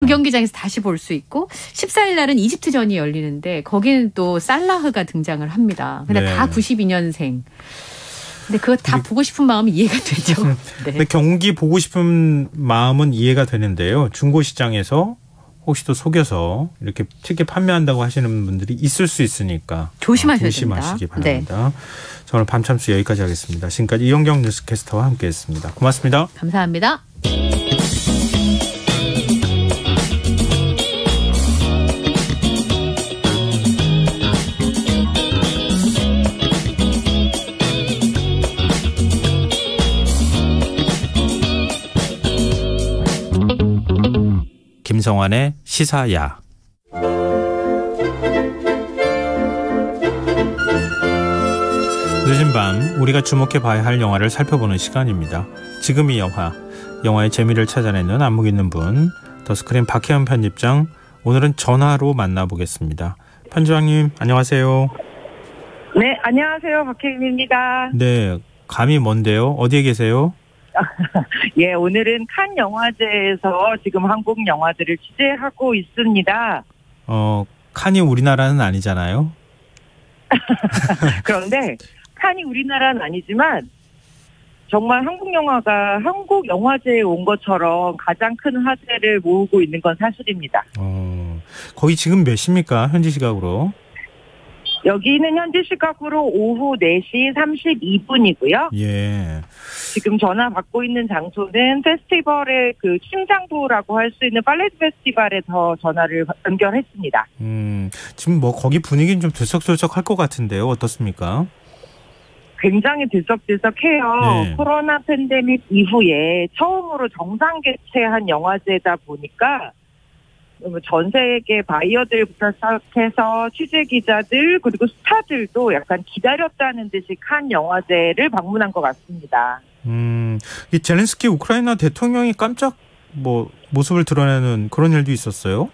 경기장에서 다시 볼 수 있고 14일 날은 이집트전이 열리는데 거기는 또 살라흐가 등장을 합니다. 근데 다 92년생. 근데 그거 다 보고 싶은 마음이 이해가 되죠. 네. 근데 경기 보고 싶은 마음은 이해가 되는데요. 중고시장에서 혹시 또 속여서 이렇게 티켓 판매한다고 하시는 분들이 있을 수 있으니까 조심하시기 바랍니다. 네. 자, 오늘 밤참수 여기까지 하겠습니다. 지금까지 이현경 뉴스캐스터와 함께했습니다. 고맙습니다. 감사합니다. 김성환의 시사야. 늦은 밤 우리가 주목해 봐야 할 영화를 살펴보는 시간입니다. 지금 이 영화의 재미를 찾아내는 안목 있는 분, 더스크린 박혜연 편집장, 오늘은 전화로 만나보겠습니다. 편집장님 안녕하세요. 네, 안녕하세요. 박혜연입니다. 네, 감이 뭔데요? 어디에 계세요? 예, 오늘은 칸 영화제에서 지금 한국 영화들을 취재하고 있습니다. 칸이 우리나라는 아니잖아요. 그런데 칸이 우리나라는 아니지만 정말 한국 영화가 한국 영화제에 온 것처럼 가장 큰 화제를 모으고 있는 건 사실입니다. 거기 지금 몇 시입니까? 현지 시각으로? 여기는 현지 시각으로 오후 4시 32분이고요. 예. 지금 전화 받고 있는 장소는 페스티벌의 그 심장부라고 할 수 있는 팔레트 페스티벌에 더 전화를 연결했습니다. 지금 뭐 거기 분위기는 좀 들썩들썩할 것 같은데요. 어떻습니까? 굉장히 들썩들썩해요. 네. 코로나 팬데믹 이후에 처음으로 정상 개최한 영화제다 보니까 전 세계 바이어들부터 시작해서 취재 기자들 그리고 스타들도 약간 기다렸다는 듯이 칸 영화제를 방문한 것 같습니다. 이 젤렌스키 우크라이나 대통령이 깜짝 모습을 드러내는 그런 일도 있었어요?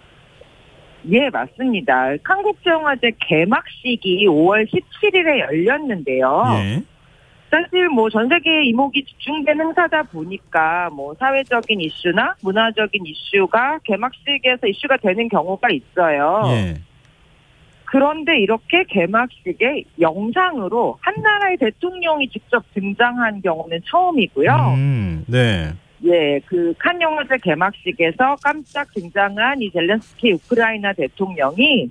예, 맞습니다. 칸 국제영화제 개막식이 5월 17일에 열렸는데요. 예. 사실 전 세계의 이목이 집중된 행사다 보니까 사회적인 이슈나 문화적인 이슈가 개막식에서 이슈가 되는 경우가 있어요. 예. 그런데 이렇게 개막식에 영상으로 한 나라의 대통령이 직접 등장한 경우는 처음이고요. 네. 예, 그 칸 영화제 개막식에서 깜짝 등장한 이 젤렌스키 우크라이나 대통령이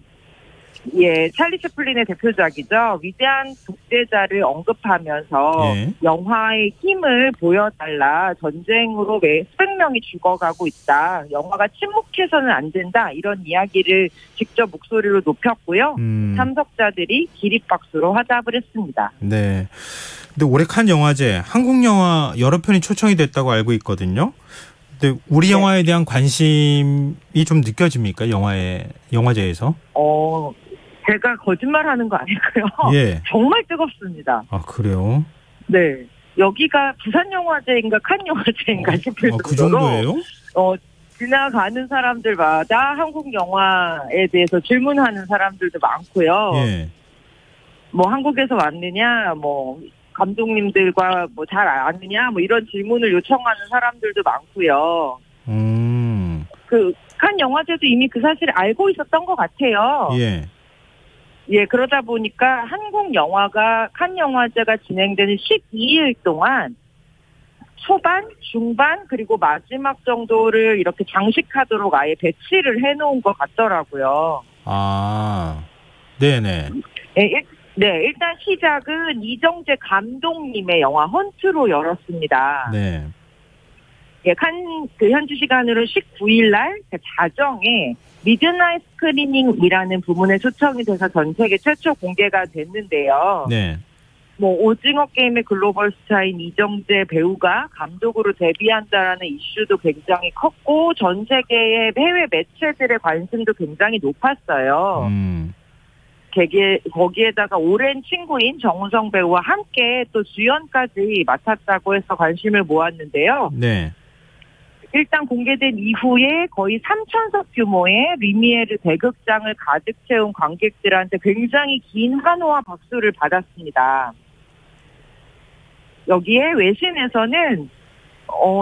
찰리 채플린의 대표작이죠. 위대한 독재자를 언급하면서 영화의 힘을 보여달라. 전쟁으로 매 수백 명이 죽어가고 있다. 영화가 침묵해서는 안 된다. 이런 이야기를 직접 목소리로 높였고요. 참석자들이 기립박수로 화답을 했습니다. 네. 근데 올해 칸 영화제 한국 영화 여러 편이 초청이 됐다고 알고 있거든요. 근데 우리 영화에 대한 관심이 좀 느껴집니까? 영화제에서? 제가 거짓말하는 거 아니고요. 예. 정말 뜨겁습니다. 아, 그래요? 네. 여기가 부산 영화제인가 칸 영화제인가 싶을 정도로. 그 정도예요? 지나가는 사람들마다 한국 영화에 대해서 질문하는 사람들도 많고요. 예. 한국에서 왔느냐, 감독님들과 잘 아느냐, 이런 질문을 요청하는 사람들도 많고요. 그 칸 영화제도 이미 그 사실을 알고 있었던 것 같아요. 예. 예, 그러다 보니까 한국 영화가 칸 영화제가 진행되는 12일 동안 초반, 중반, 그리고 마지막 정도를 이렇게 장식하도록 아예 배치를 해놓은 것 같더라고요. 아, 네네. 일단 시작은 이정재 감독님의 영화 헌트로 열었습니다. 네. 예, 현지 시간으로 19일 날 자정에 미드나잇 스크리닝이라는 부문에 초청이 돼서 전 세계 최초 공개가 됐는데요. 네. 오징어 게임의 글로벌 스타인 이정재 배우가 감독으로 데뷔한다라는 이슈도 굉장히 컸고 전 세계의 해외 매체들의 관심도 굉장히 높았어요. 거기에다가 오랜 친구인 정우성 배우와 함께 또 주연까지 맡았다고 해서 관심을 모았는데요. 네. 일단 공개된 이후에 거의 3,000석 규모의 리미에르 대극장을 가득 채운 관객들한테 굉장히 긴 환호와 박수를 받았습니다. 여기에 외신에서는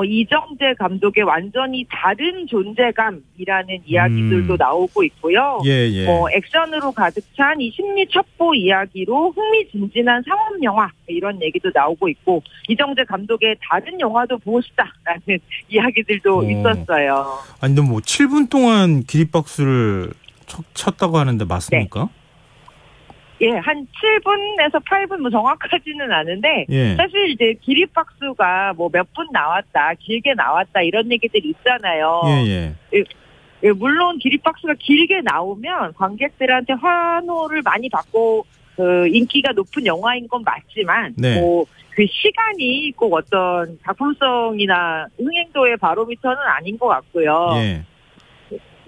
이정재 감독의 완전히 다른 존재감이라는 이야기들도 나오고 있고요. 예. 액션으로 가득 찬 이 심리 첩보 이야기로 흥미진진한 상업 영화 이런 얘기도 나오고 있고 이정재 감독의 다른 영화도 보고 싶다라는 이야기들도 있었어요. 아니 근데 뭐 7분 동안 기립박수를 쳤다고 하는데 맞습니까? 네. 예, 한 7분에서 8분 뭐 정확하지는 않은데 사실 이제 기립박수가 뭐 몇 분 나왔다, 길게 나왔다 이런 얘기들이 있잖아요. 예, 물론 기립박수가 길게 나오면 관객들한테 환호를 많이 받고 인기가 높은 영화인 건 맞지만 뭐 그 시간이 꼭 어떤 작품성이나 흥행도의 바로미터는 아닌 것 같고요.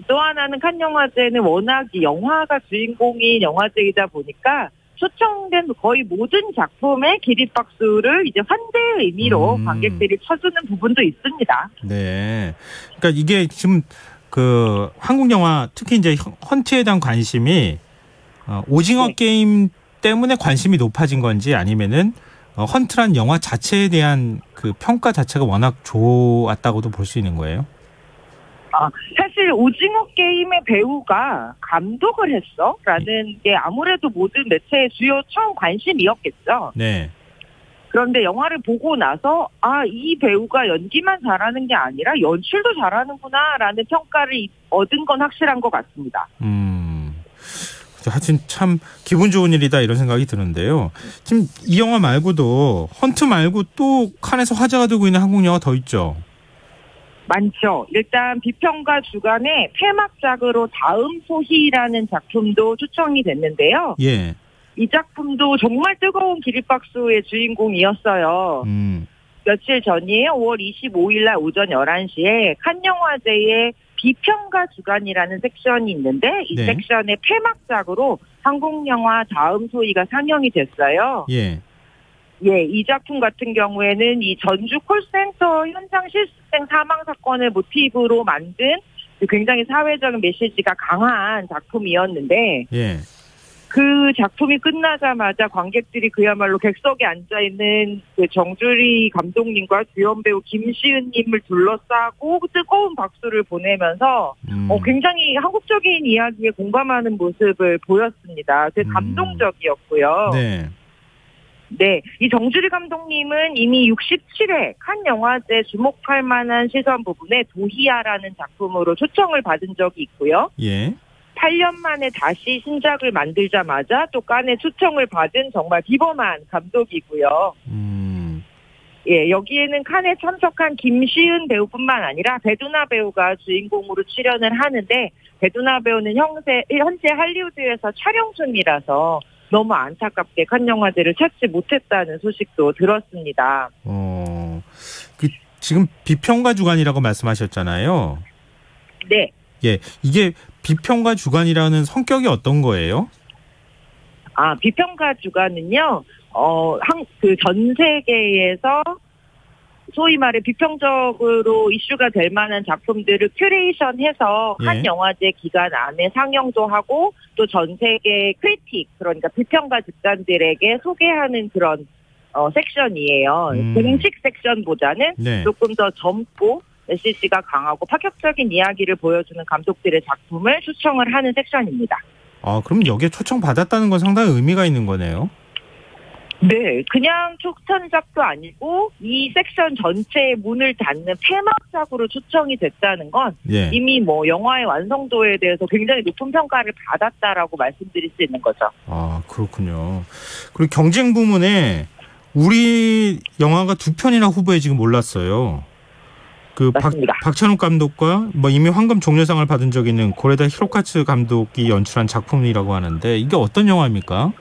또 하나는 칸 영화제는 워낙 이 영화가 주인공인 영화제이다 보니까 초청된 거의 모든 작품의 기립박수를 이제 환대의 의미로 관객들이 쳐주는 부분도 있습니다. 네. 그러니까 이게 지금 그 한국 영화 특히 이제 헌트에 대한 관심이 오징어 게임 때문에 관심이 높아진 건지 아니면은 헌트란 영화 자체에 대한 그 평가 자체가 워낙 좋았다고도 볼 수 있는 거예요? 사실 오징어 게임의 배우가 감독을 했어? 라는 게 아무래도 모든 매체의 주요 처음 관심이었겠죠. 네. 그런데 영화를 보고 나서 이 배우가 연기만 잘하는 게 아니라 연출도 잘하는구나 라는 평가를 얻은 건 확실한 것 같습니다. 하여튼 참 기분 좋은 일이다 이런 생각이 드는데요. 지금 이 영화 말고도 헌트 말고 또 칸에서 화제가 되고 있는 한국 영화 더 있죠? 많죠. 일단 비평가 주간에 폐막작으로 다음 소희라는 작품도 초청이 됐는데요. 이 작품도 정말 뜨거운 기립박수의 주인공이었어요. 며칠 전이에요. 5월 25일 날 오전 11시에 칸 영화제의 비평가 주간이라는 섹션이 있는데 이 섹션의 폐막작으로 한국 영화 다음 소희가 상영이 됐어요. 이 작품 같은 경우에는 이 전주 콜센터 현장 실습생 사망 사건을 모티브로 만든 굉장히 사회적인 메시지가 강한 작품이었는데 그 작품이 끝나자마자 관객들이 그야말로 객석에 앉아있는 그 정주리 감독님과 주연 배우 김시은님을 둘러싸고 뜨거운 박수를 보내면서 굉장히 한국적인 이야기에 공감하는 모습을 보였습니다. 되게 감동적이었고요. 네, 이 정주리 감독님은 이미 67회 칸 영화제 주목할 만한 시선 부분에 도희야라는 작품으로 초청을 받은 적이 있고요. 8년 만에 다시 신작을 만들자마자 또 칸에 초청을 받은 정말 비범한 감독이고요. 여기에는 칸에 참석한 김시은 배우뿐만 아니라 배두나 배우가 주인공으로 출연을 하는데 배두나 배우는 현재 할리우드에서 촬영 중이라서 너무 안타깝게 칸 영화제를 찾지 못했다는 소식도 들었습니다. 지금 비평가 주간이라고 말씀하셨잖아요. 네. 이게 비평가 주간이라는 성격이 어떤 거예요? 비평가 주간은요, 전 세계에서 소위 말해 비평적으로 이슈가 될 만한 작품들을 큐레이션해서 한 영화제 기간 안에 상영도 하고 또 전 세계 크리틱 그러니까 비평가 집단들에게 소개하는 그런 섹션이에요. 공식 섹션보다는 조금 더 젊고 메시지가 강하고 파격적인 이야기를 보여주는 감독들의 작품을 초청을 하는 섹션입니다. 그럼 여기에 초청받았다는 건 상당히 의미가 있는 거네요. 네, 그냥 초청작도 아니고 이 섹션 전체의 문을 닫는 폐막작으로 초청이 됐다는 건 이미 뭐 영화의 완성도에 대해서 굉장히 높은 평가를 받았다라고 말씀드릴 수 있는 거죠. 그렇군요. 그리고 경쟁 부문에 우리 영화가 2편이나 후보에 지금 올랐어요. 박찬욱 감독과 이미 황금 종려상을 받은 적이 있는 고레다 히로카츠 감독이 연출한 작품이라고 하는데 이게 어떤 영화입니까?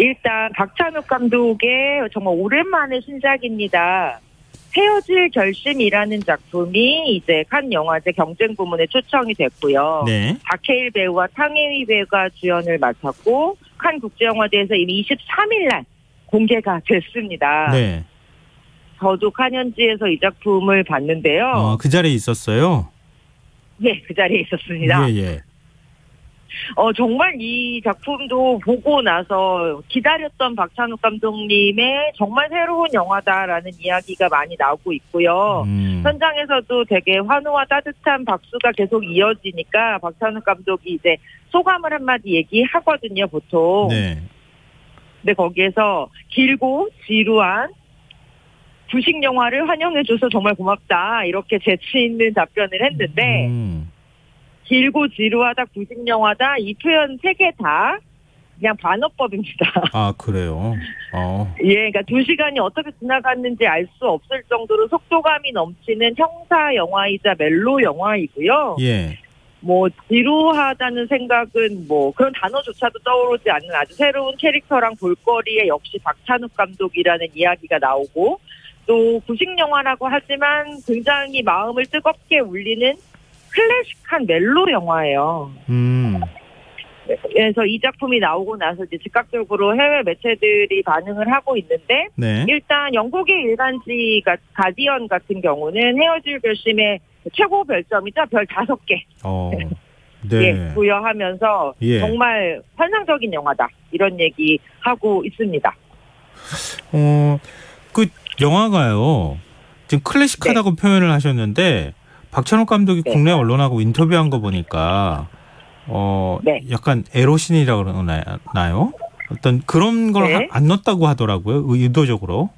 일단 박찬욱 감독의 정말 오랜만의 신작입니다. 헤어질 결심이라는 작품이 이제 칸 영화제 경쟁 부문에 초청이 됐고요. 박해일 배우와 탕혜위 배우가 주연을 맡았고 칸 국제영화제에서 이미 23일 날 공개가 됐습니다. 저도 칸 현지에서 이 작품을 봤는데요. 그 자리에 있었어요? 그 자리에 있었습니다. 정말 이 작품도 보고 나서 기다렸던 박찬욱 감독님의 정말 새로운 영화다라는 이야기가 많이 나오고 있고요. 현장에서도 되게 환호와 따뜻한 박수가 계속 이어지니까 박찬욱 감독이 이제 소감을 한마디 얘기하거든요, 보통. 네. 근데 거기에서 길고 지루한 부식 영화를 환영해줘서 정말 고맙다. 이렇게 재치 있는 답변을 했는데 길고 지루하다, 부식 영화다 이 표현 3개 다 그냥 반어법입니다. 아, 그래요? 예, 그러니까 2시간이 어떻게 지나갔는지 알 수 없을 정도로 속도감이 넘치는 형사 영화이자 멜로 영화이고요. 예. 뭐 지루하다는 생각은 뭐 그런 단어조차도 떠오르지 않는 아주 새로운 캐릭터랑 볼거리에 역시 박찬욱 감독이라는 이야기가 나오고 또 부식 영화라고 하지만 굉장히 마음을 뜨겁게 울리는 클래식한 멜로 영화예요. 그래서 이 작품이 나오고 나서 이제 즉각적으로 해외 매체들이 반응을 하고 있는데 네. 일단 영국의 일간지 가디언 같은 경우는 헤어질 결심의 최고 별점이자 별 5개 네. 예, 부여하면서 예. 정말 환상적인 영화다 이런 얘기 하고 있습니다. 그 영화가요 지금 클래식하다고 네. 표현을 하셨는데 박찬욱 감독이 네. 국내 언론하고 인터뷰한 거 보니까 네. 약간 에로신이라고 그러나요? 어떤 그런 걸 안 네. 넣었다고 하더라고요. 의도적으로.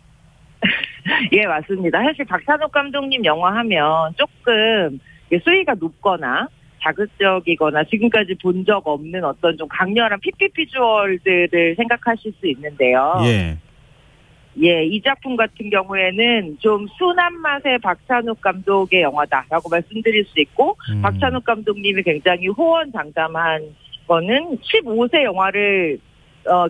예, 맞습니다. 사실 박찬욱 감독님 영화 하면 조금 수위가 높거나 자극적이거나 지금까지 본 적 없는 어떤 좀 강렬한 피피 비주얼들을 생각하실 수 있는데요. 예. 예, 이 작품 같은 경우에는 좀 순한 맛의 박찬욱 감독의 영화다라고 말씀드릴 수 있고 박찬욱 감독님이 굉장히 호언장담한 거는 15세 영화를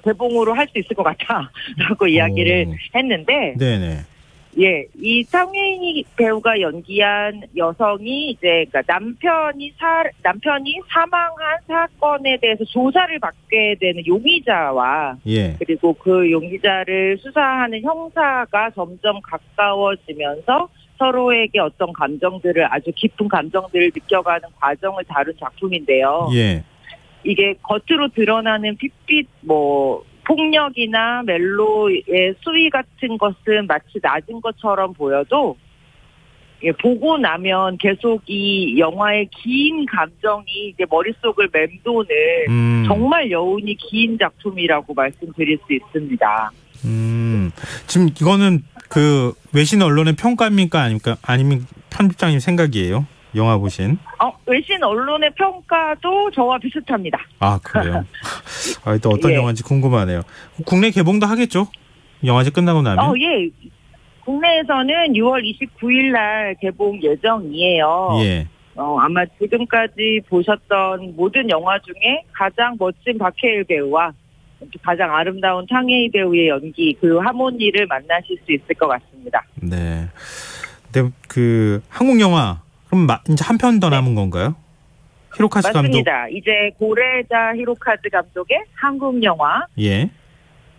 개봉으로 할 수 있을 것 같다라고 이야기를 했는데 네네. 예, 이 상혜인 배우가 연기한 여성이 이제 그러니까 남편이 사망한 사건에 대해서 조사를 받게 되는 용의자와 예. 그리고 그 용의자를 수사하는 형사가 점점 가까워지면서 서로에게 어떤 감정들을 아주 깊은 감정들을 느껴가는 과정을 다룬 작품인데요. 예. 이게 겉으로 드러나는 핏빛 폭력이나 멜로의 수위 같은 것은 마치 낮은 것처럼 보여도 보고 나면 계속 이 영화의 긴 감정이 이제 머릿속을 맴도는 정말 여운이 긴 작품이라고 말씀드릴 수 있습니다. 지금 이거는 그 외신 언론의 평가입니까? 아니면 편집장님 생각이에요? 영화 보신? 외신 언론의 평가도 저와 비슷합니다. 아, 그래요? 또 어떤 예. 영화인지 궁금하네요. 국내 개봉도 하겠죠? 영화제 끝나고 나면? 예. 국내에서는 6월 29일 날 개봉 예정이에요. 예. 아마 지금까지 보셨던 모든 영화 중에 가장 멋진 박해일 배우와 가장 아름다운 탕웨이 배우의 연기, 그 하모니를 만나실 수 있을 것 같습니다. 네. 근데 그 한국 영화 그럼 이제 한 편 더 남은 건가요? 히로카즈 맞습니다. 감독. 이제 고레자 히로카즈 감독의 한국 영화 예.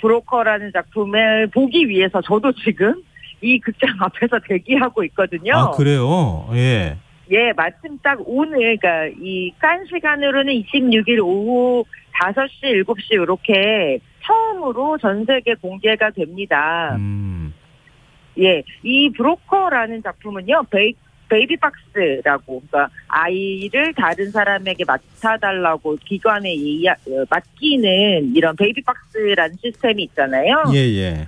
브로커라는 작품을 보기 위해서 저도 지금 이 극장 앞에서 대기하고 있거든요. 아, 그래요? 예. 예, 마침 딱 오늘, 그러니까 이 칸 시간으로는 26일 오후 5시, 7시 이렇게 처음으로 전 세계 공개가 됩니다. 예, 이 브로커라는 작품은요, 베이비박스라고, 그러니까 아이를 다른 사람에게 맡아달라고 기관에 맡기는 이런 베이비박스라는 시스템이 있잖아요. 예.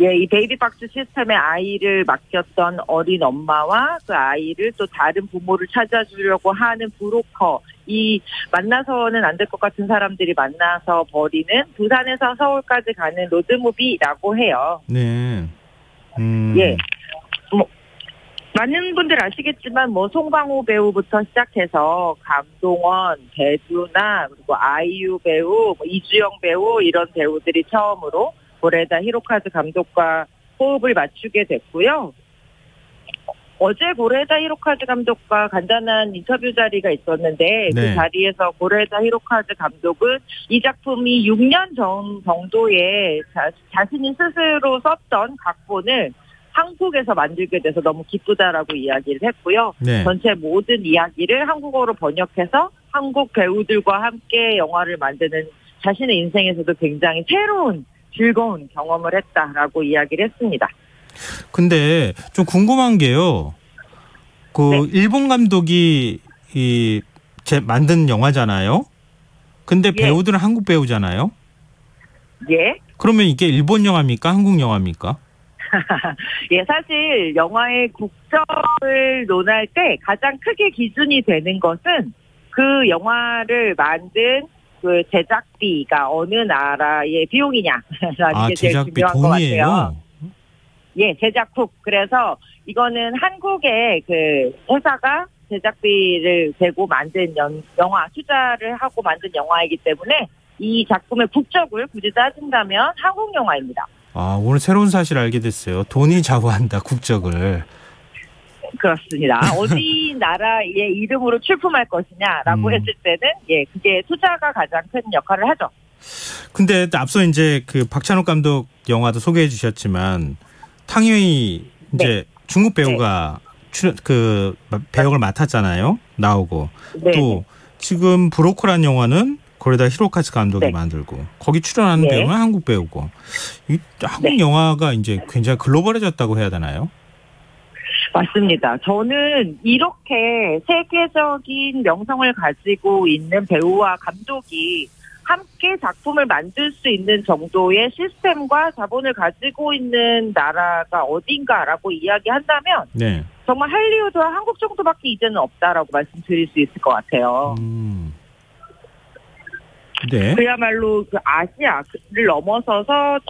예, 이 베이비박스 시스템에 아이를 맡겼던 어린 엄마와 그 아이를 또 다른 부모를 찾아주려고 하는 브로커, 이 만나서는 안 될 것 같은 사람들이 만나서 벌이는 부산에서 서울까지 가는 로드무비라고 해요. 네. 예. 많은 분들 아시겠지만 송강호 배우부터 시작해서 감동원, 배두나 그리고 아이유 배우, 이주영 배우 이런 배우들이 처음으로 고레다 히로카즈 감독과 호흡을 맞추게 됐고요. 어제 고레다 히로카즈 감독과 간단한 인터뷰 자리가 있었는데 네. 그 자리에서 고레다 히로카즈 감독은 이 작품이 6년 정도에 자신이 스스로 썼던 각본을 한국에서 만들게 돼서 너무 기쁘다라고 이야기를 했고요. 네. 전체 모든 이야기를 한국어로 번역해서 한국 배우들과 함께 영화를 만드는 자신의 인생에서도 굉장히 새로운 즐거운 경험을 했다라고 이야기를 했습니다. 근데 좀 궁금한 게요. 그 일본 감독이 만든 영화잖아요. 근데 배우들은 한국 배우잖아요. 예. 그러면 이게 일본 영화입니까? 한국 영화입니까? 예, 사실 영화의 국적을 논할 때 가장 크게 기준이 되는 것은 그 영화를 만든 그 제작비가 어느 나라의 비용이냐라는 게 제일 중요한 것 같아요. 예, 제작국. 그래서 이거는 한국의 그 회사가 제작비를 대고 만든 영화, 투자를 하고 만든 영화이기 때문에 이 작품의 국적을 굳이 따진다면 한국 영화입니다. 아, 오늘 새로운 사실 알게 됐어요. 돈이 좌우한다, 국적을. 그렇습니다. 어디 나라의 이름으로 출품할 것이냐라고 했을 때는 예, 그게 투자가 가장 큰 역할을 하죠. 근데 앞서 이제 그 박찬욱 감독 영화도 소개해 주셨지만 탕웨이 이제 중국 배우가 그 배역을 맡았잖아요. 나오고 또 지금 브로커란 영화는 거기다 히로카즈 감독이 만들고 거기 출연하는 배우는 한국 배우고 한국 영화가 이제 굉장히 글로벌해졌다고 해야 되나요? 맞습니다. 저는 이렇게 세계적인 명성을 가지고 있는 배우와 감독이 함께 작품을 만들 수 있는 정도의 시스템과 자본을 가지고 있는 나라가 어딘가라고 이야기한다면 정말 할리우드와 한국 정도밖에 이제는 없다라고 말씀드릴 수 있을 것 같아요. 네. 그야말로 그 아시아를 넘어서서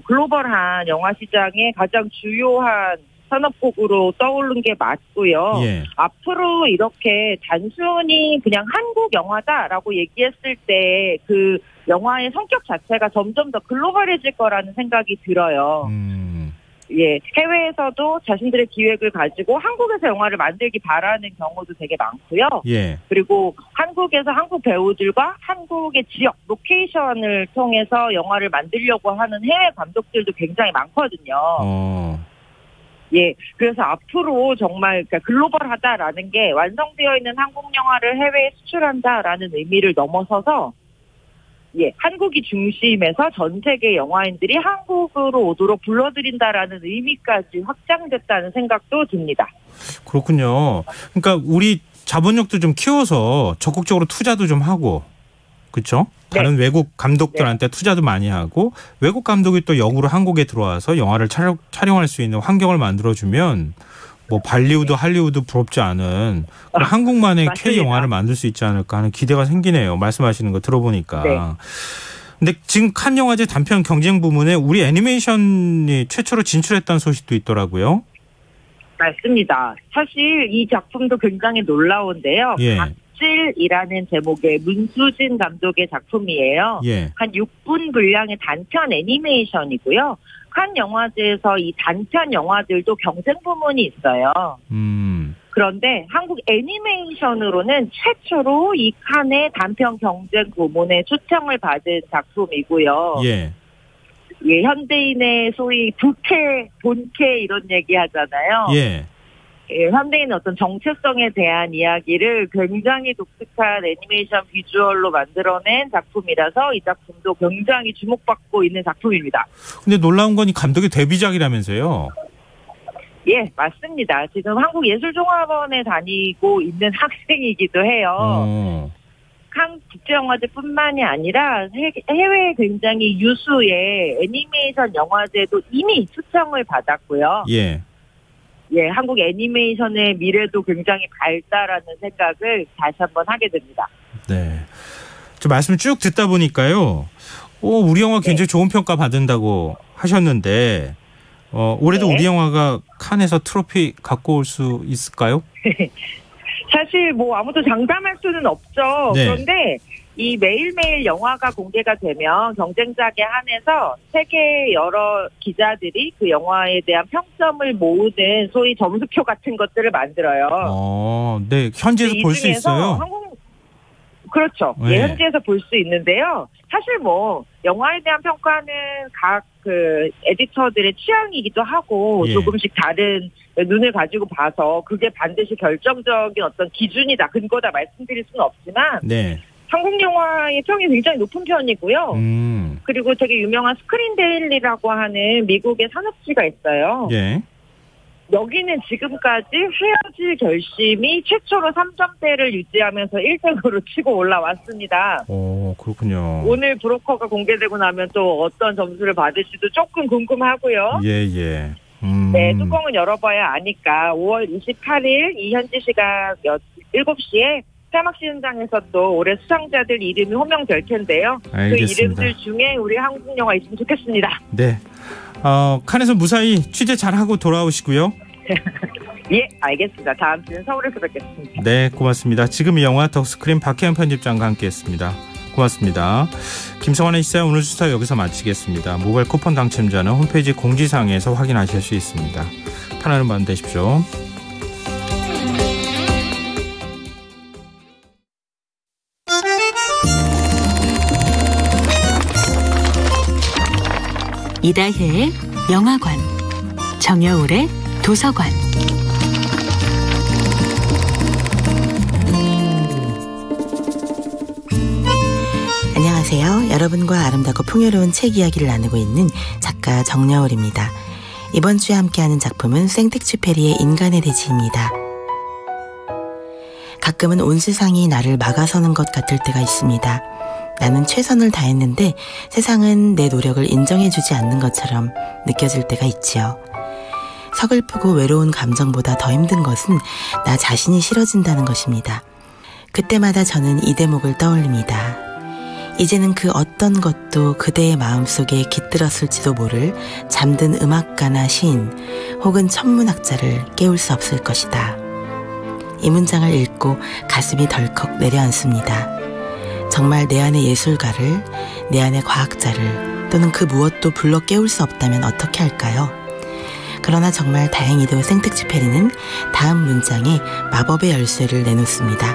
글로벌한 영화 시장의 가장 주요한 산업국으로 떠오른 게 맞고요. 앞으로 이렇게 단순히 그냥 한국 영화다라고 얘기했을 때 그 영화의 성격 자체가 점점 더 글로벌해질 거라는 생각이 들어요. 예, 해외에서도 자신들의 기획을 가지고 한국에서 영화를 만들기 바라는 경우도 되게 많고요. 그리고 한국에서 한국 배우들과 한국의 지역, 로케이션을 통해서 영화를 만들려고 하는 해외 감독들도 굉장히 많거든요. 예, 그래서 앞으로 정말 글로벌하다라는 게 완성되어 있는 한국 영화를 해외에 수출한다라는 의미를 넘어서서 예, 한국이 중심에서 전 세계 영화인들이 한국으로 오도록 불러들인다라는 의미까지 확장됐다는 생각도 듭니다. 그렇군요. 그러니까 우리 자본력도 좀 키워서 적극적으로 투자도 좀 하고, 그렇죠? 다른 외국 감독들한테 투자도 많이 하고 외국 감독이 또 역으로 한국에 들어와서 영화를 촬영할 수 있는 환경을 만들어주면 뭐 발리우드, 할리우드 부럽지 않은 한국만의 K 영화를 만들 수 있지 않을까 하는 기대가 생기네요. 말씀하시는 거 들어보니까. 근데 지금 칸 영화제 단편 경쟁 부문에 우리 애니메이션이 최초로 진출했다는 소식도 있더라고요. 맞습니다. 사실 이 작품도 굉장히 놀라운데요. 각질이라는 제목의 문수진 감독의 작품이에요. 한 6분 분량의 단편 애니메이션이고요. 칸 영화제에서 이 단편 영화들도 경쟁 부문이 있어요. 그런데 한국 애니메이션으로는 최초로 이 칸의 단편 경쟁 부문에 초청을 받은 작품이고요. 예, 현대인의 소위 부캐, 본캐 이런 얘기 하잖아요. 예, 현대인의 어떤 정체성에 대한 이야기를 굉장히 독특한 애니메이션 비주얼로 만들어낸 작품이라서 이 작품도 굉장히 주목받고 있는 작품입니다. 근데 놀라운 건 이 감독의 데뷔작이라면서요? 예, 맞습니다. 지금 한국예술종합원에 다니고 있는 학생이기도 해요. 칸 국제영화제뿐만이 아니라 해외 굉장히 유수의 애니메이션 영화제도 이미 초청을 받았고요. 예, 한국 애니메이션의 미래도 굉장히 밝다라는 생각을 다시 한번 하게 됩니다. 네. 저 말씀 쭉 듣다 보니까요. 우리 영화 굉장히 좋은 평가 받는다고 하셨는데 올해도 우리 영화가 칸에서 트로피 갖고 올 수 있을까요? 사실 뭐 아무도 장담할 수는 없죠. 그런데 이 매일매일 영화가 공개가 되면 경쟁작에 한해서 세계 여러 기자들이 그 영화에 대한 평점을 모으는 소위 점수표 같은 것들을 만들어요. 네. 현지에서 볼 수 있어요? 그렇죠. 현지에서 볼 수 있는데요. 사실 뭐 영화에 대한 평가는 각 그 에디터들의 취향이기도 하고 조금씩 다른 눈을 가지고 봐서 그게 반드시 결정적인 어떤 기준이다, 근거다 말씀드릴 수는 없지만 한국 영화의 평이 굉장히 높은 편이고요. 그리고 되게 유명한 스크린 데일리라고 하는 미국의 산업지가 있어요. 여기는 지금까지 헤어질 결심이 최초로 3점대를 유지하면서 1등으로 치고 올라왔습니다. 오, 그렇군요. 오늘 브로커가 공개되고 나면 또 어떤 점수를 받을지도 조금 궁금하고요. 네, 뚜껑은 열어봐야 아니까 5월 28일 이 현지 시각 7시에 사막시 현장에서 또 올해 수상자들 이름이 호명될 텐데요. 알겠습니다. 그 이름들 중에 우리 한국 영화 있으면 좋겠습니다. 네. 칸에서 무사히 취재 잘하고 돌아오시고요. 예, 알겠습니다. 다음 주는 서울에서 뵙겠습니다. 네, 고맙습니다. 지금 이 영화 덕스크린 박혜영 편집장과 함께했습니다. 고맙습니다. 김성환의 시사 오늘 수사 여기서 마치겠습니다. 모바일 쿠폰 당첨자는 홈페이지 공지사항에서 확인하실 수 있습니다. 편안한 밤 되십시오. 이다혜의 영화관, 정여울의 도서관. 안녕하세요. 여러분과 아름답고 풍요로운 책 이야기를 나누고 있는 작가 정여울입니다. 이번 주에 함께하는 작품은 생텍쥐페리의 인간의 대지입니다. 가끔은 온 세상이 나를 막아서는 것 같을 때가 있습니다. 나는 최선을 다했는데 세상은 내 노력을 인정해주지 않는 것처럼 느껴질 때가 있지요. 서글프고 외로운 감정보다 더 힘든 것은 나 자신이 싫어진다는 것입니다. 그때마다 저는 이 대목을 떠올립니다. 이제는 그 어떤 것도 그대의 마음속에 깃들었을지도 모를 잠든 음악가나 시인 혹은 천문학자를 깨울 수 없을 것이다. 이 문장을 읽고 가슴이 덜컥 내려앉습니다. 정말 내 안의 예술가를, 내 안의 과학자를 또는 그 무엇도 불러 깨울 수 없다면 어떻게 할까요? 그러나 정말 다행히도 생텍쥐페리는 다음 문장에 마법의 열쇠를 내놓습니다.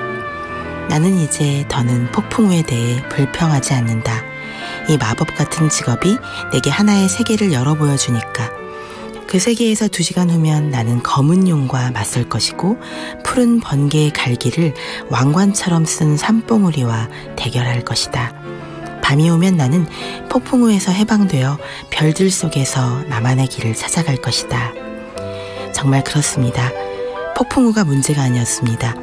나는 이제 더는 폭풍우에 대해 불평하지 않는다. 이 마법 같은 직업이 내게 하나의 세계를 열어 보여주니까. 그 세계에서 2시간 후면 나는 검은 용과 맞설 것이고 푸른 번개의 갈기를 왕관처럼 쓴 산봉우리와 대결할 것이다. 밤이 오면 나는 폭풍우에서 해방되어 별들 속에서 나만의 길을 찾아갈 것이다. 정말 그렇습니다. 폭풍우가 문제가 아니었습니다.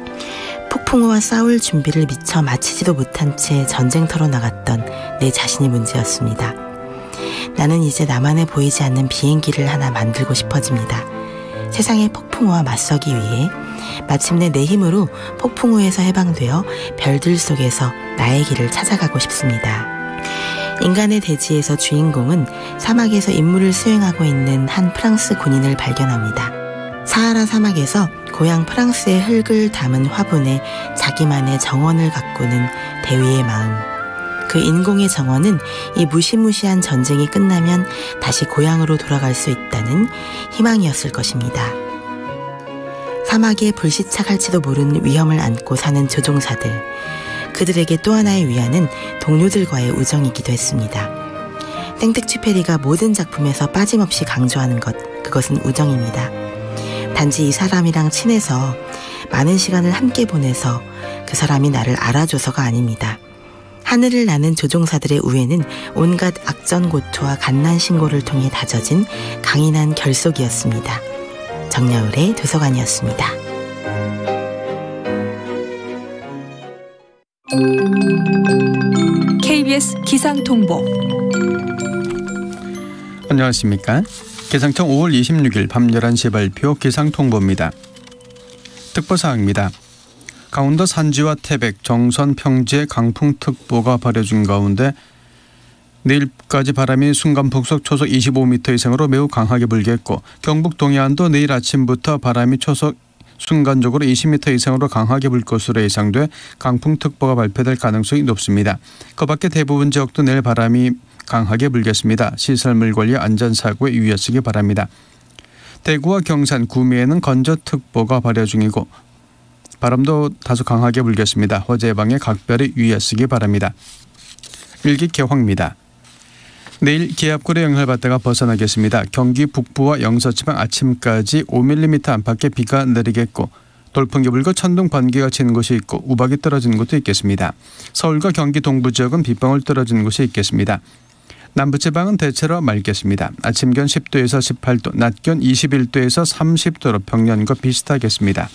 폭풍우와 싸울 준비를 미처 마치지도 못한 채 전쟁터로 나갔던 내 자신이 문제였습니다. 나는 이제 나만의 보이지 않는 비행기를 하나 만들고 싶어집니다. 세상의 폭풍우와 맞서기 위해 마침내 내 힘으로 폭풍우에서 해방되어 별들 속에서 나의 길을 찾아가고 싶습니다. 인간의 대지에서 주인공은 사막에서 임무를 수행하고 있는 한 프랑스 군인을 발견합니다. 사하라 사막에서 고향 프랑스의 흙을 담은 화분에 자기만의 정원을 가꾸는 대위의 마음. 그 인공의 정원은 이 무시무시한 전쟁이 끝나면 다시 고향으로 돌아갈 수 있다는 희망이었을 것입니다. 사막에 불시착할지도 모르는 위험을 안고 사는 조종사들. 그들에게 또 하나의 위안은 동료들과의 우정이기도 했습니다. 생텍쥐페리가 모든 작품에서 빠짐없이 강조하는 것, 그것은 우정입니다. 단지 이 사람이랑 친해서 많은 시간을 함께 보내서 그 사람이 나를 알아줘서가 아닙니다. 하늘을 나는 조종사들의 우애는 온갖 악전고투와 갓난신고를 통해 다져진 강인한 결속이었습니다. 정여울의 도서관이었습니다. KBS 기상통보. 안녕하십니까. 기상청 5월 26일 밤 11시 발표 기상통보입니다. 특보사항입니다. 강원도 산지와 태백, 정선, 평지에 강풍특보가 발효 중 가운데 내일까지 바람이 순간 풍속 초속 25m 이상으로 매우 강하게 불겠고 경북 동해안도 내일 아침부터 바람이 초속 순간적으로 20m 이상으로 강하게 불 것으로 예상돼 강풍특보가 발표될 가능성이 높습니다. 그 밖에 대부분 지역도 내일 바람이 강하게 불겠습니다. 시설물 관리 안전사고에 유의하시기 바랍니다. 대구와 경산, 구미에는 건조특보가 발효 중이고 바람도 다소 강하게 불겠습니다. 화재 예방에 각별히 유의하시기 바랍니다. 일기 개화입니다. 내일 기압골의 영향을 받다가 벗어나겠습니다. 경기 북부와 영서지방 아침까지 5mm 안팎의 비가 내리겠고 돌풍이 불고 천둥 번개가 치는 곳이 있고 우박이 떨어지는 곳도 있겠습니다. 서울과 경기 동부 지역은 빗방울 떨어지는 곳이 있겠습니다. 남부지방은 대체로 맑겠습니다. 아침 기온 10도에서 18도, 낮 기온 21도에서 30도로 평년과 비슷하겠습니다.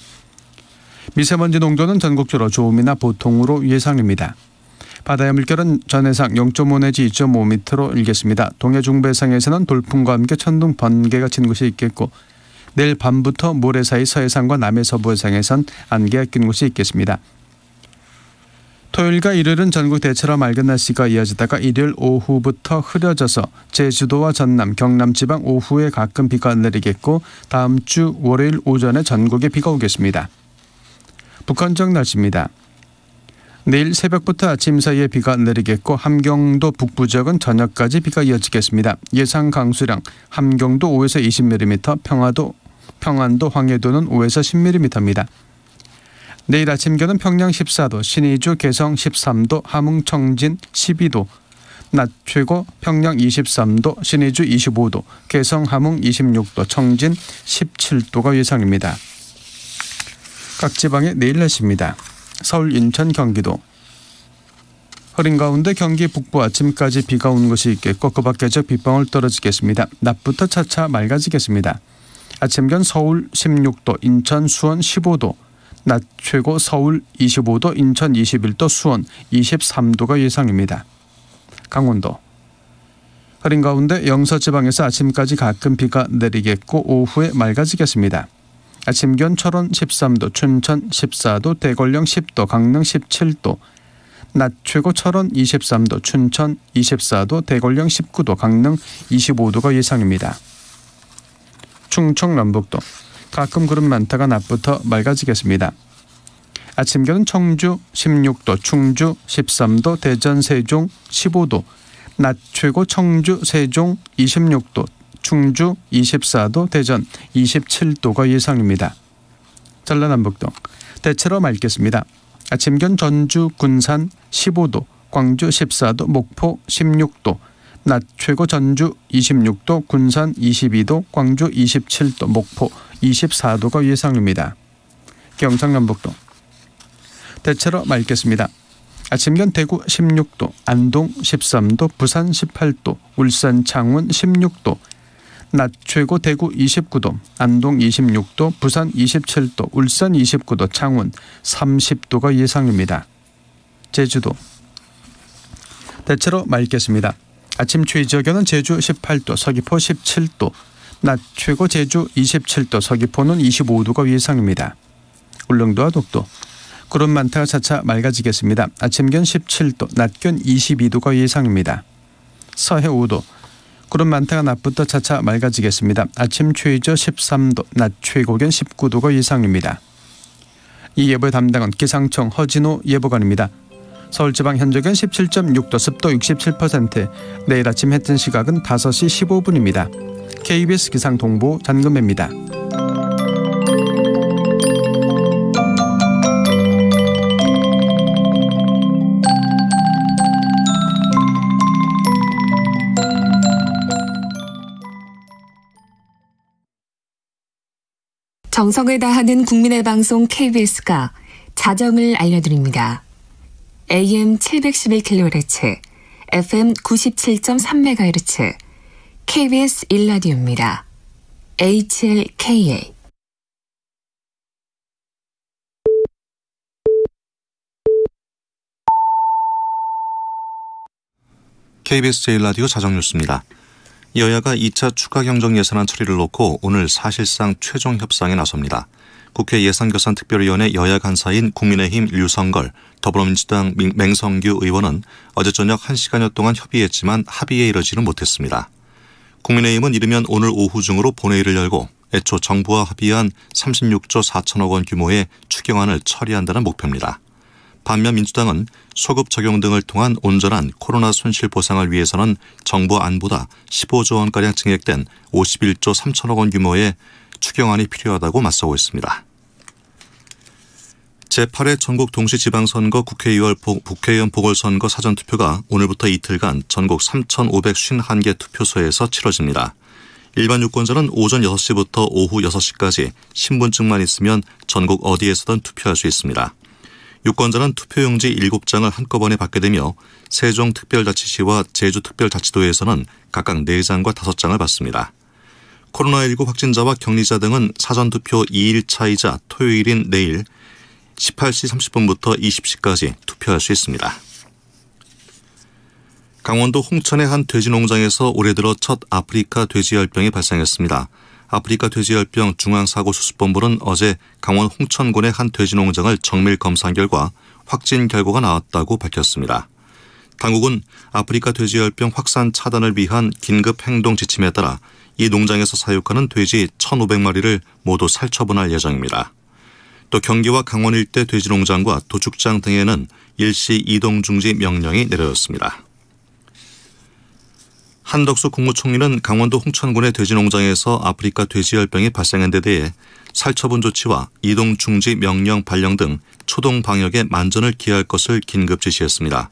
미세먼지 농도는 전국적으로 좋음이나 보통으로 예상입니다. 바다의 물결은 전해상 0.5 내지 2.5m로 일겠습니다. 동해 중부해상에서는 돌풍과 함께 천둥 번개가 치는 곳이 있겠고 내일 밤부터 모레 사이 서해상과 남해 서부해상에선 안개가 낀 곳이 있겠습니다. 토요일과 일요일은 전국 대체로 맑은 날씨가 이어지다가 일요일 오후부터 흐려져서 제주도와 전남, 경남 지방 오후에 가끔 비가 내리겠고 다음 주 월요일 오전에 전국에 비가 오겠습니다. 북한 지역 날씨입니다. 내일 새벽부터 아침 사이에 비가 내리겠고 함경도 북부 지역은 저녁까지 비가 이어지겠습니다. 예상 강수량 함경도 5에서 20mm, 평안도, 황해도는 5에서 10mm입니다. 내일 아침 기온은 평양 14도, 신의주, 개성 13도, 함흥, 청진 12도, 낮 최고 평양 23도, 신의주 25도, 개성, 함흥 26도, 청진 17도가 예상입니다. 각 지방의 내일 날씨입니다. 서울, 인천, 경기도. 흐린 가운데 경기 북부 아침까지 비가 오는 곳이 있겠고 그 밖에 지역 빗방울 떨어지겠습니다. 낮부터 차차 맑아지겠습니다. 아침 기온 서울 16도, 인천, 수원 15도, 낮 최고 서울 25도, 인천 21도, 수원 23도가 예상입니다. 강원도. 흐린 가운데 영서지방에서 아침까지 가끔 비가 내리겠고 오후에 맑아지겠습니다. 아침 기온 철원 13도, 춘천 14도, 대관령 10도, 강릉 17도, 낮 최고 철원 23도, 춘천 24도, 대관령 19도, 강릉 25도가 예상입니다. 충청 남북도. 가끔 구름 많다가 낮부터 맑아지겠습니다. 아침 기온은 청주 16도, 충주 13도, 대전, 세종 15도, 낮 최고 청주, 세종 26도, 충주 24도, 대전 27도가 예상입니다. 전라남북도. 대체로 맑겠습니다. 아침 기온 전주, 군산 15도, 광주 14도, 목포 16도, 낮 최고 전주 26도, 군산 22도, 광주 27도, 목포 24도가 예상입니다. 경상남북도. 대체로 맑겠습니다. 아침 기온 대구 16도, 안동 13도, 부산 18도, 울산, 창원 16도, 낮 최고 대구 29도, 안동 26도, 부산 27도, 울산 29도, 창원 30도가 예상입니다. 제주도. 대체로 맑겠습니다. 아침 최저기온은 제주 18도, 서귀포 17도, 낮 최고 제주 27도, 서귀포는 25도가 예상입니다. 울릉도와 독도. 구름 많다가 차차 맑아지겠습니다. 아침 기온 17도, 낮 기온 22도가 예상입니다. 서해 5도. 구름 많다가 낮부터 차차 맑아지겠습니다. 아침 최저 13도, 낮 최고 기온 19도가 예상입니다. 이 예보의 담당은 기상청 허진호 예보관입니다. 서울 지방 현재 기온 17.6도, 습도 67%, 내일 아침 해 뜬 시각은 5시 15분입니다. KBS 기상통보 장금배입니다. 정성을 다하는 국민의 방송 KBS가 자정을 알려드립니다. AM 711kHz, FM 97.3MHz, KBS 1라디오입니다. HLKA. KBS 제1라디오 자정뉴스입니다. 여야가 2차 추가 경정 예산안 처리를 놓고 오늘 사실상 최종 협상에 나섭니다. 국회 예산결산특별위원회 여야 간사인 국민의힘 류성걸, 더불어민주당 맹성규 의원은 어제 저녁 1시간여 동안 협의했지만 합의에 이르지는 못했습니다. 국민의힘은 이르면 오늘 오후 중으로 본회의를 열고 애초 정부와 합의한 36조 4천억 원 규모의 추경안을 처리한다는 목표입니다. 반면 민주당은 소급 적용 등을 통한 온전한 코로나 손실 보상을 위해서는 정부 안보다 15조 원가량 증액된 51조 3천억 원 규모의 추경안이 필요하다고 맞서고 있습니다. 제8회 전국 동시지방선거 국회의원 보궐선거 사전투표가 오늘부터 이틀간 전국 3,551개 투표소에서 치러집니다. 일반 유권자는 오전 6시부터 오후 6시까지 신분증만 있으면 전국 어디에서든 투표할 수 있습니다. 유권자는 투표용지 7장을 한꺼번에 받게 되며 세종특별자치시와 제주특별자치도에서는 각각 4장과 5장을 받습니다. 코로나19 확진자와 격리자 등은 사전투표 2일차이자 토요일인 내일 18시 30분부터 20시까지 투표할 수 있습니다. 강원도 홍천의 한 돼지농장에서 올해 들어 첫 아프리카 돼지열병이 발생했습니다. 아프리카 돼지열병 중앙사고수습본부는 어제 강원 홍천군의 한 돼지농장을 정밀 검사한 결과 확진 결과가 나왔다고 밝혔습니다. 당국은 아프리카 돼지열병 확산 차단을 위한 긴급 행동 지침에 따라 이 농장에서 사육하는 돼지 1,500마리를 모두 살처분할 예정입니다. 또 경기와 강원 일대 돼지농장과 도축장 등에는 일시 이동 중지 명령이 내려졌습니다. 한덕수 국무총리는 강원도 홍천군의 돼지농장에서 아프리카 돼지열병이 발생한 데 대해 살처분 조치와 이동 중지 명령 발령 등 초동 방역에 만전을 기할 것을 긴급 지시했습니다.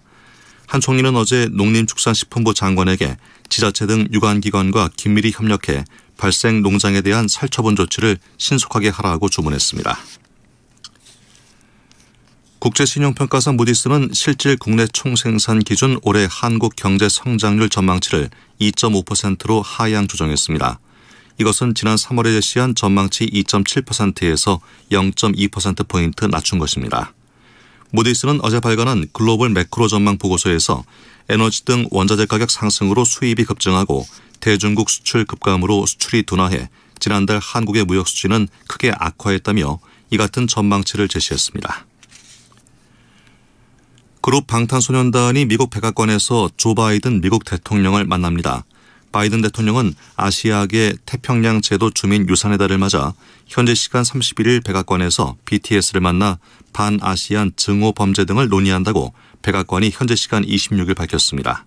한 총리는 어제 농림축산식품부 장관에게 지자체 등 유관기관과 긴밀히 협력해 발생 농장에 대한 살처분 조치를 신속하게 하라고 주문했습니다. 국제신용평가사 무디스는 실질 국내 총생산 기준 올해 한국 경제 성장률 전망치를 2.5%로 하향 조정했습니다. 이것은 지난 3월에 제시한 전망치 2.7%에서 0.2%포인트 낮춘 것입니다. 무디스는 어제 발간한 글로벌 매크로 전망 보고서에서 에너지 등 원자재 가격 상승으로 수입이 급증하고 대중국 수출 급감으로 수출이 둔화해 지난달 한국의 무역 수지는 크게 악화했다며 이 같은 전망치를 제시했습니다. 그룹 방탄소년단이 미국 백악관에서 조 바이든 미국 대통령을 만납니다. 바이든 대통령은 아시아계 태평양 제도 주민 유산의 달을 맞아 현지 시간 31일 백악관에서 BTS를 만나 반아시안 증오 범죄 등을 논의한다고 백악관이 현지 시간 26일 밝혔습니다.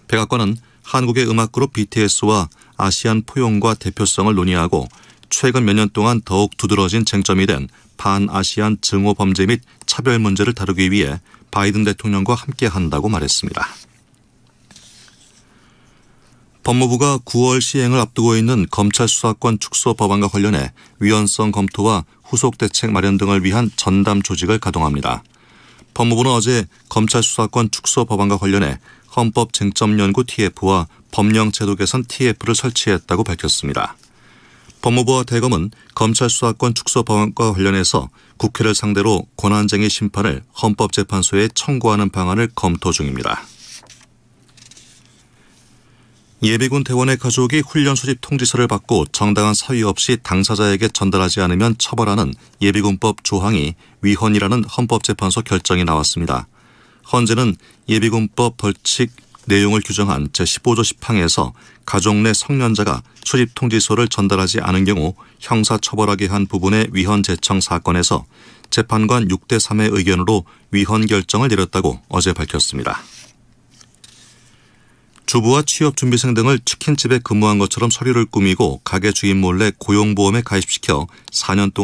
백악관은 한국의 음악그룹 BTS와 아시안 포용과 대표성을 논의하고 최근 몇 년 동안 더욱 두드러진 쟁점이 된 반아시안 증오 범죄 및 차별 문제를 다루기 위해 바이든 대통령과 함께한다고 말했습니다. 법무부가 9월 시행을 앞두고 있는 검찰 수사권 축소 법안과 관련해 위헌성 검토와 후속 대책 마련 등을 위한 전담 조직을 가동합니다. 법무부는 어제 검찰 수사권 축소 법안과 관련해 헌법쟁점연구 TF와 법령제도 개선 TF를 설치했다고 밝혔습니다. 법무부와 대검은 검찰 수사권 축소 법안과 관련해서 국회를 상대로 권한쟁의 심판을 헌법재판소에 청구하는 방안을 검토 중입니다. 예비군 대원의 가족이 훈련 소집 통지서를 받고 정당한 사유 없이 당사자에게 전달하지 않으면 처벌하는 예비군법 조항이 위헌이라는 헌법재판소 결정이 나왔습니다. 헌재는 예비군법 벌칙 내용을 규정한 제15조 10항에서 가족 내 성년자가 소집 통지서를 전달하지 않은 경우 형사처벌하게 한 부분의 위헌 제청 사건에서 재판관 6대 3의 의견으로 위헌 결정을 내렸다고 어제 밝혔습니다. 주부와 취업준비생 등을 치킨집에 근무한 것처럼 서류를 꾸미고 가게 주인 몰래 고용보험에 가입시켜 4년 동안